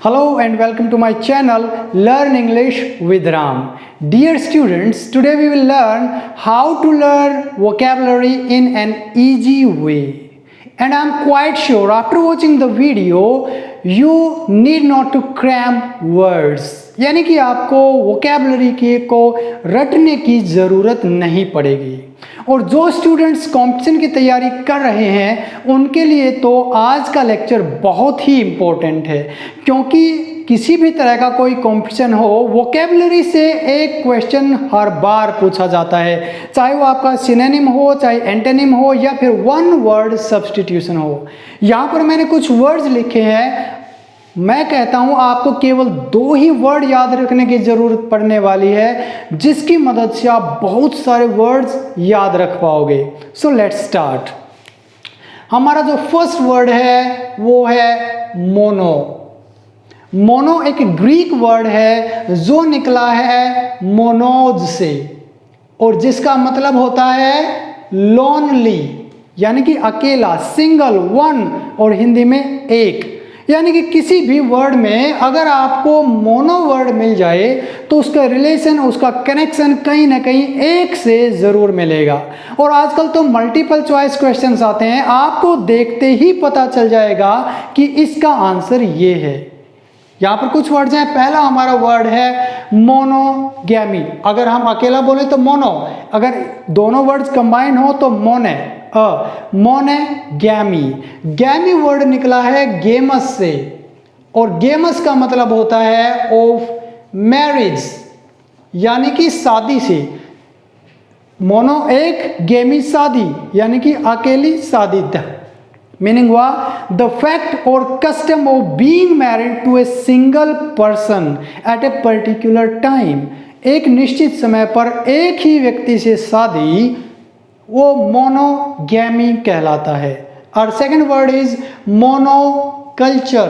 Hello and welcome to my channel Learn English with Ram. Dear students, today we will learn how to learn vocabulary in an easy way. And I am quite sure after watching the video, you need not to cram words. यानी कि आपको vocabulary को रटने की ज़रूरत नहीं पड़ेगी। और जो स्टूडेंट्स कंपटीशन की तैयारी कर रहे हैं उनके लिए तो आज का लेक्चर बहुत ही इम्पोर्टेंट है, क्योंकि किसी भी तरह का कोई कंपटीशन हो, वोकेबलरी से एक क्वेश्चन हर बार पूछा जाता है, चाहे वो आपका सिनोनिम हो, चाहे एंटोनिम हो, या फिर वन वर्ड सब्स्टिट्यूशन हो। यहाँ पर मैंने कुछ वर्ड्स लिखे हैं। मैं कहता हूं आपको केवल 2 ही वर्ड याद रखने की जरूरत पड़ने वाली है, जिसकी मदद से आप बहुत सारे वर्ड्स याद रख पाओगे। So let's start. हमारा जो फर्स्ट वर्ड है वो है मोनो। मोनो एक ग्रीक वर्ड है जो निकला है मोनोज से, और जिसका मतलब होता है लोनली, यानी कि अकेला, सिंगल, वन, और हिंदी में एक। यानी कि किसी भी वर्ड में अगर आपको मोनो वर्ड मिल जाए तो उसका रिलेशन, उसका कनेक्शन कहीं ना कहीं एक से ज़रूर मिलेगा। और आजकल तो मल्टीपल चॉइस क्वेश्चंस आते हैं, आपको देखते ही पता चल जाएगा कि इसका आंसर ये है। यहाँ पर कुछ वर्ड्स हैं। पहला हमारा वर्ड है मोनोगैमी। अगर हम अकेला बोले तो मोनो, अगर दोनों वर्ड्स कंबाइन हो तो मोने, मोनेगैमी। गैमी वर्ड निकला है गेमस से, और गेमस का मतलब होता है ऑफ मैरिज, यानी कि शादी से। मोनो एक, गेमी शादी, यानी कि अकेली शादी। मीनिंग हुआ द फैक्ट और custom of being married to a single person at a particular time. एक निश्चित समय पर एक ही व्यक्ति से शादी, वो मोनोगैमी कहलाता है। और second word is monoculture.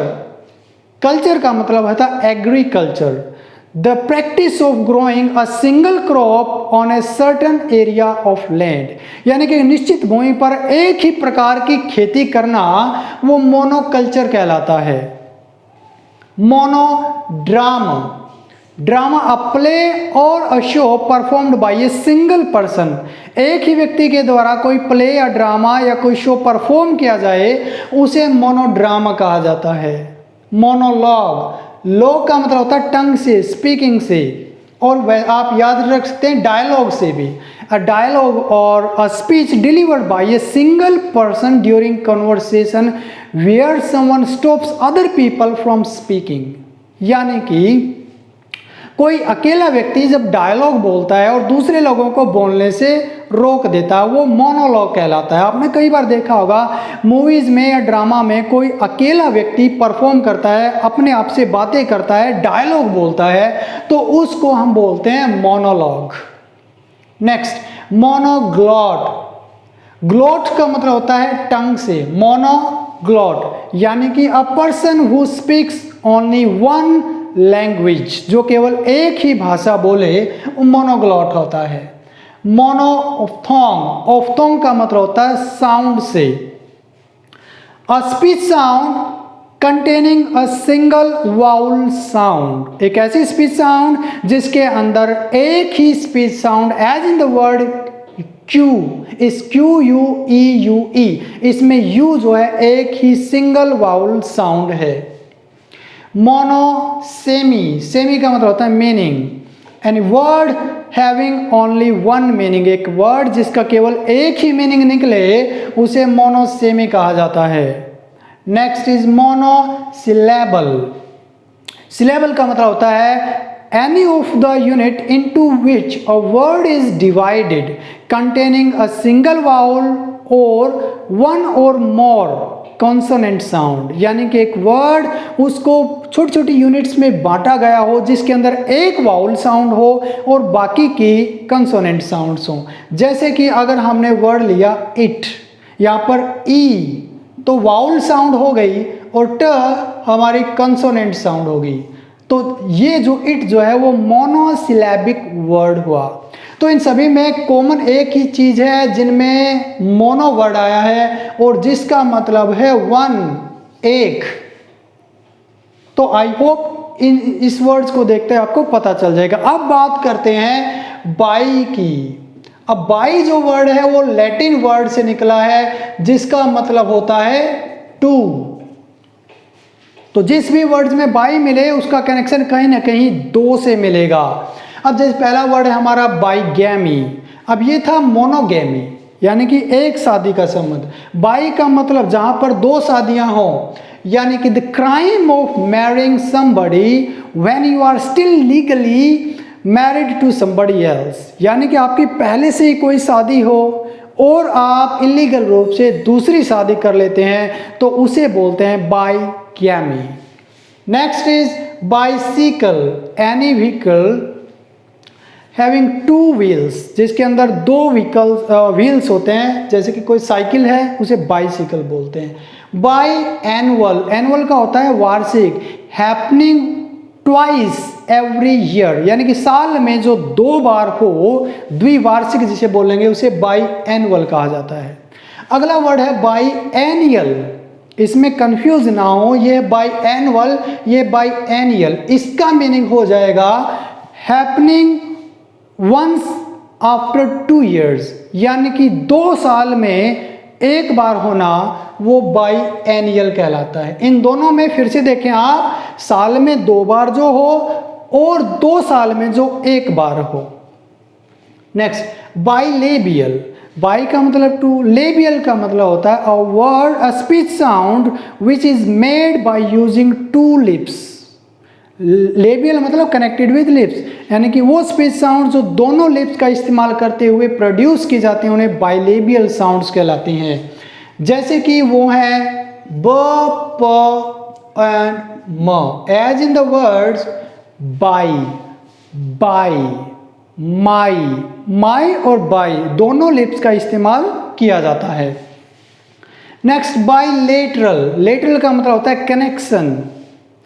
Culture का मतलब होता है agriculture, the practice of growing a single crop on a certain area of land. यानी कि निश्चित भूमि पर एक ही प्रकार की खेती करना, वो मोनोकल्चर कहलाता है। मोनोड्रामा। ड्रामा अ प्ले और a show performed by a single person. एक ही व्यक्ति के द्वारा कोई प्ले या ड्रामा या कोई शो परफॉर्म किया जाए उसे मोनोड्रामा कहा जाता है। मोनोलॉग। लॉग का मतलब होता है टंग से, स्पीकिंग से, और आप याद रख सकते हैं डायलॉग से भी। अ डायलॉग और a speech delivered by a single person during conversation where someone stops other people from speaking. यानी कि कोई अकेला व्यक्ति जब डायलॉग बोलता है और दूसरे लोगों को बोलने से रोक देता है, वो मोनोलॉग कहलाता है। आपने कई बार देखा होगा मूवीज में या ड्रामा में कोई अकेला व्यक्ति परफॉर्म करता है, अपने आप से बातें करता है, डायलॉग बोलता है, तो उसको हम बोलते हैं मोनोलॉग। नेक्स्ट, मोनोग्लॉट। ग्लॉट का मतलब होता है टंग से, मोनोग्लॉट यानी कि a person who speaks only one language, जो केवल एक ही भाषा बोले, वो मोनोग्लॉट होता है। मोनोऑफ्थोंग। ऑफ्थोंग का मतलब होता है साउंड से। A speech sound containing a single vowel sound. एक ऐसी स्पीच साउंड जिसके अंदर एक ही speech sound, as in the word queue, इस QUEUE, इसमें यू जो है एक ही सिंगल वाउल साउंड है। मोनोसेमी। सेमी का मतलब होता है meaning. Any word having only one meaning. एक वर्ड जिसका केवल एक ही मीनिंग निकले उसे मोनोसेमी कहा जाता है। Next is monosyllable. सिलेबल का मतलब होता है any of the unit into which a word is divided containing a single vowel or one or more consonant sound. यानी कि एक वर्ड उसको छोटी छोटी यूनिट्स में बांटा गया हो, जिसके अंदर एक वाउल साउंड हो और बाकी की कंसोनेंट साउंड्स हो। जैसे कि अगर हमने वर्ड लिया इट, यहाँ पर ई तो वाउल साउंड हो गई और ट हमारी कंसोनेंट साउंड होगी। तो ये जो इट जो है वो मोनोसिलेबिक वर्ड हुआ। तो इन सभी में कॉमन एक ही चीज है जिनमें मोनो वर्ड आया है, और जिसका मतलब है वन, एक। तो आई होप इस वर्ड्स को देखते हैं आपको पता चल जाएगा। अब बात करते हैं बाई की। अब बाई जो वर्ड है वो लैटिन वर्ड से निकला है जिसका मतलब होता है टू। तो जिस भी वर्ड्स में बाई मिले उसका कनेक्शन कहीं ना कहीं दो से मिलेगा। अब जैसे पहला वर्ड है हमारा बाईगैमी, अब ये था मोनोगैमी यानी कि एक शादी का संबंध। बाई का मतलब जहां पर दो शादियां हो, यानी कि the crime of marrying somebody when you are still legally married to somebody else, यानी कि आपकी पहले से ही कोई शादी हो और आप इलीगल रूप से दूसरी शादी कर लेते हैं तो उसे बोलते हैं bigamy. Next is bicycle, any vehicle having two wheels, जिसके अंदर दो व्हील्स होते हैं, जैसे कि कोई साइकिल है उसे बाइसिकल बोलते हैं। बाई एनुअल, एनुअल का होता है वार्षिक, हैपनिंग ट्वाइस एवरी ईयर, यानी कि साल में जो दो बार हो, द्विवार्षिक जिसे बोलेंगे उसे बाई एनुअल कहा जाता है। अगला वर्ड है बाई एनियल, इसमें कंफ्यूज ना हो, ये बाई एनुअल ये बाई एनियल, इसका मीनिंग हो जाएगा हैपनिंग वंस आफ्टर 2 years, यानी कि 2 साल में एक बार होना वो बाई एनियल कहलाता है। इन दोनों में फिर से देखें आप, साल में 2 बार जो हो और 2 साल में जो एक बार हो। नेक्स्ट बाइलेबियल, बाई का मतलब टू, लेबियल का मतलब होता है a word a speech sound which is made by using 2 lips। Labial मतलब कनेक्टेड विद लिप्स, यानी कि वो स्पीच साउंड जो दोनों लिप्स का इस्तेमाल करते हुए प्रोड्यूस की जाती हैं उन्हें बाइलेबियल साउंड्स कहलाती हैं। जैसे कि वो है ब, प एंड म, as in the words by, buy, my, my और बाई दोनों लिप्स का इस्तेमाल किया जाता है। नेक्स्ट बाइलेटरल, लेटरल का मतलब होता है connection,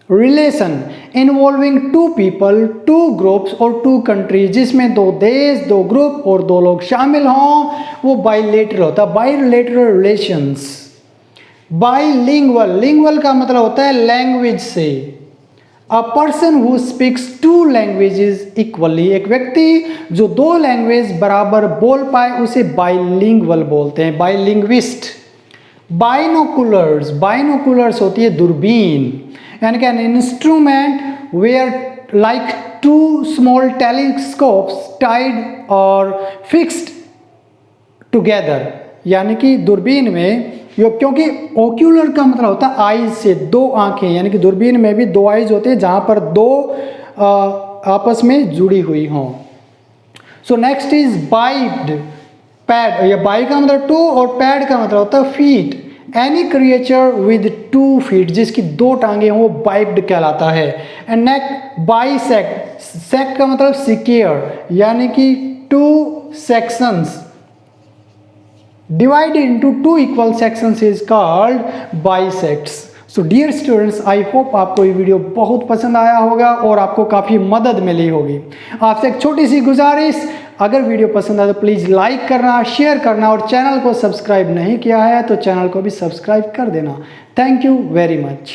relation involving 2 people, 2 groups और 2 countries, जिसमें 2 देश, 2 ग्रुप और 2 लोग शामिल हों, वो बाइलेटरल होता है, बाइलेटरल रिलेशंस। बाइलिंगुअल, लिंगुअल का मतलब होता है लैंग्वेज से, a person who speaks 2 languages equally, एक व्यक्ति जो 2 लैंग्वेज बराबर बोल पाए उसे बाइलिंगुअल बोलते हैं, बाइलिंग्विस्ट। बाइनोकुलर्स, बाइनोकुलर्स होती है दूरबीन, यानी कि an instrument where like 2 small telescopes tied और फिक्स्ड टुगेदर, यानी कि दूरबीन में क्योंकि ओक्यूलर का मतलब होता है आईज से, 2 आंखें, यानी कि दूरबीन में भी 2 आईज होते हैं जहां पर 2 आपस में जुड़ी हुई हों। So next is wide, pad, या बाई का मतलब 2 और पैड का मतलब होता है feet, any creature with 2 feet, जिसकी 2 टांगे हों वो बाइब्ड कहलाता है। एंड नेक्स्ट बाइसेक्ट, सेक्ट का मतलब सिक्योर, यानी कि 2 sections divided into 2 equal sections is called bisects। So dear students, I hope आपको ये वीडियो बहुत पसंद आया होगा और आपको काफ़ी मदद मिली होगी। आपसे एक छोटी सी गुजारिश, अगर वीडियो पसंद आए तो प्लीज़ लाइक करना, शेयर करना और चैनल को सब्सक्राइब नहीं किया है तो चैनल को भी सब्सक्राइब कर देना। Thank you very much.